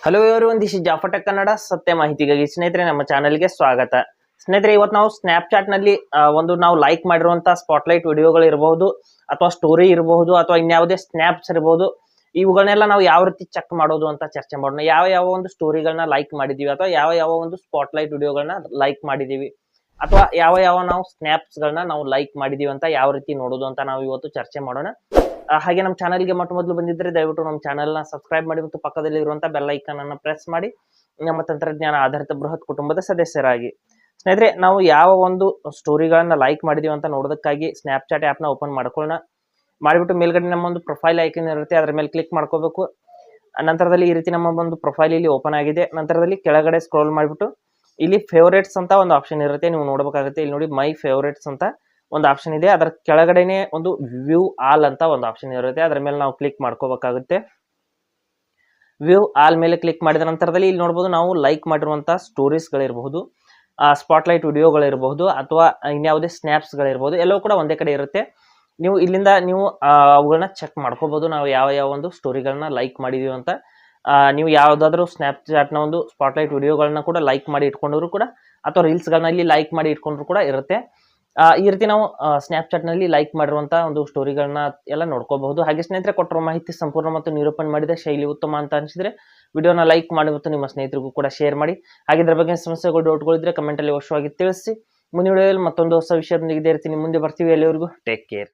Hello everyone, this is Jafar tech Kannada. ಸತ್ಯ ಮಾಹಿತಿಗಾಗಿ ಸ್ನೇಹಿತರೆ ನಮ್ಮ ಚಾನೆಲ್ಗೆ ಸ್ವಾಗತ. ಸ್ನೇಹಿತರೆ, ಇವತ್ತು ನಾವು ಸ್ನ್ಯಾಪ್ಚಾಟ್ ನಲ್ಲಿ ನಾವು ಲೈಕ್ ಮಾಡಿರುವಂತಹ ಸ್ಪಾಟ್ಲೈಟ್ ವಿಡಿಯೋಗಳು ಇರಬಹುದು, ಅಥವಾ ಸ್ಟೋರಿ ಇರಬಹುದು, ಅಥವಾ ಇನ್ಯಾವುದೇ ಸ್ನ್ಯಾಪ್ಸ್ ಇರಬಹುದು. ಇವುಗಳನ್ನೆಲ್ಲ ನಾವು ಯಾವ ರೀತಿ ಚೆಕ್ ಮಾಡೋದು ಅಂತ ಚರ್ಚೆ ಮಾಡೋಣ. ಯಾವ ಯಾವ ಒಂದು ಸ್ಟೋರಿಗಳನ್ನ ಲೈಕ್ ಮಾಡಿದೀವಿ, ಅಥವಾ ಯಾವ ಯಾವ ಒಂದು ಸ್ಪಾಟ್ಲೈಟ್ ವಿಡಿಯೋಗಳನ್ನ ಲೈಕ್ ಮಾಡಿದೀವಿ, ಅಥವಾ ಯಾವ ಯಾವ ನಾವು ಸ್ನ್ಯಾಪ್ಸ್ ಗಳನ್ನ ನಾವು ಲೈಕ್ ಮಾಡಿದೀವಿ ಅಂತ ಯಾವ ರೀತಿ ನೋಡೋದು ಅಂತ ನಾವು ಇವತ್ತು ಚರ್ಚೆ ಮಾಡೋಣ. ಹಾಗೆ ನಮ್ಮ ಚಾನಲ್ಗೆ ಮೊದಲು ಬಂದಿದ್ರೆ ದಯವಿಟ್ಟು ನಮ್ಮ ಚಾನೆಲ್ನ ಸಬ್ಸ್ಕ್ರೈಬ್ ಮಾಡಿ ಮತ್ತು ಪಕ್ಕದಲ್ಲಿ ಇರುವಂತಹ ಬೆಲ್ ಐಕಾನ್ ಅನ್ನು ಪ್ರೆಸ್ ಮಾಡಿ ನಮ್ಮ ತಂತ್ರಜ್ಞಾನ ಆಧಾರಿತ ಬೃಹತ್ ಕುಟುಂಬದ ಸದಸ್ಯರಾಗಿ. ಸ್ನೇಹಿತರೆ, ನಾವು ಯಾವ ಒಂದು ಸ್ಟೋರಿಗಳನ್ನ ಲೈಕ್ ಮಾಡಿದೀವಿ ಅಂತ ನೋಡೋದಕ್ಕಾಗಿ ಸ್ನ್ಯಾಪ್ಚಾಟ್ ಆ್ಯಪ್ನ ಓಪನ್ ಮಾಡ್ಕೊಳ್ಳೋಣ. ಮಾಡಿಬಿಟ್ಟು ಮೇಲ್ಗಡೆ ನಮ್ಮ ಒಂದು ಪ್ರೊಫೈಲ್ ಐಕನ್ ಇರುತ್ತೆ, ಅದರ ಮೇಲೆ ಕ್ಲಿಕ್ ಮಾಡ್ಕೋಬೇಕು. ನಂತರದಲ್ಲಿ ಈ ರೀತಿ ನಮ್ಮ ಒಂದು ಪ್ರೊಫೈಲ್ ಇಲ್ಲಿ ಓಪನ್ ಆಗಿದೆ. ನಂತರದಲ್ಲಿ ಕೆಳಗಡೆ ಸ್ಕ್ರೋಲ್ ಮಾಡಿಬಿಟ್ಟು ಇಲ್ಲಿ ಫೇವರೇಟ್ಸ್ ಅಂತ ಒಂದು ಆಪ್ಷನ್ ಇರುತ್ತೆ, ನೀವು ನೋಡಬೇಕಾಗುತ್ತೆ. ಇಲ್ಲಿ ನೋಡಿ, ಮೈ ಫೇವರೇಟ್ಸ್ ಅಂತ ಒಂದು ಆಪ್ಷನ್ ಇದೆ. ಅದರ ಕೆಳಗಡೆನೆ ಒಂದು ವ್ಯೂ ಆಲ್ ಅಂತ ಒಂದು ಆಪ್ಷನ್ ಇರುತ್ತೆ, ಅದರ ಮೇಲೆ ನಾವು ಕ್ಲಿಕ್ ಮಾಡ್ಕೋಬೇಕಾಗುತ್ತೆ. ವ್ಯೂ ಆಲ್ ಮೇಲೆ ಕ್ಲಿಕ್ ಮಾಡಿದ ನಂತರದಲ್ಲಿ ಇಲ್ಲಿ ನೋಡಬಹುದು, ನಾವು ಲೈಕ್ ಮಾಡಿರುವಂತಹ ಸ್ಟೋರೀಸ್ಗಳಿರಬಹುದು, ಸ್ಪಾಟ್ಲೈಟ್ ವಿಡಿಯೋಗಳಿರಬಹುದು, ಅಥವಾ ಇನ್ಯಾವುದೇ ಸ್ನ್ಯಾಪ್ಸ್ಗಳಿರ್ಬೋದು, ಎಲ್ಲವೂ ಕೂಡ ಒಂದೇ ಕಡೆ ಇರುತ್ತೆ. ನೀವು ಇಲ್ಲಿಂದ ಅವುಗಳನ್ನ ಚೆಕ್ ಮಾಡ್ಕೋಬಹುದು, ನಾವು ಯಾವ ಯಾವ ಒಂದು ಸ್ಟೋರಿಗಳನ್ನ ಲೈಕ್ ಮಾಡಿದೀವಿ ಅಂತ. ನೀವು ಯಾವುದಾದ್ರೂ ಸ್ನ್ಯಾಪ್ಚಾಟ್ನ ಒಂದು ಸ್ಪಾಟ್ಲೈಟ್ ವಿಡಿಯೋಗಳನ್ನ ಕೂಡ ಲೈಕ್ ಮಾಡಿ ಇಟ್ಕೊಂಡ್ರು ಕೂಡ, ಅಥವಾ ರೀಲ್ಸ್ಗಳನ್ನ ಇಲ್ಲಿ ಲೈಕ್ ಮಾಡಿ ಇಟ್ಕೊಂಡ್ರು ಕೂಡ ಇರುತ್ತೆ. ಈ ರೀತಿ ನಾವು ಸ್ನ್ಯಾಪ್ಚಾಟ್ನಲ್ಲಿ ಲೈಕ್ ಮಾಡಿರುವಂತಹ ಒಂದು ಸ್ಟೋರಿಗಳನ್ನ ಎಲ್ಲ ನೋಡ್ಕೋಬಹುದು. ಹಾಗೆ ಸ್ನೇಹಿತರೆ, ಕೊಟ್ಟಿರೋ ಮಾಹಿತಿ ಸಂಪೂರ್ಣ ಮತ್ತು ನಿರೂಪಣೆ ಮಾಡಿದ ಶೈಲಿ ಉತ್ತಮ ಅಂತ ಅನಿಸಿದ್ರೆ ವಿಡಿಯೋನ ಲೈಕ್ ಮಾಡಿ ಮತ್ತು ನಿಮ್ಮ ಸ್ನೇಹಿತರಿಗೂ ಕೂಡ ಶೇರ್ ಮಾಡಿ. ಹಾಗೆ ಇದ್ರ ಬಗ್ಗೆ ಸಮಸ್ಯೆಗಳು, ಡೌಟ್ಗಳಿದ್ರೆ ಕಮೆಂಟಲ್ಲಿ ಅವಶ್ಯವಾಗಿ ತಿಳಿಸಿ. ಮುಂದಿನ ವಿಡಿಯೋದಲ್ಲಿ ಮತ್ತೊಂದು ಹೊಸ ವಿಷಯದೊಂದಿಗೆ ಇದೇ ರೀತಿ ಮುಂದೆ ಬರ್ತೀವಿ. ಎಲ್ಲಿವರೆಗೂ ಟೇಕ್ ಕೇರ್.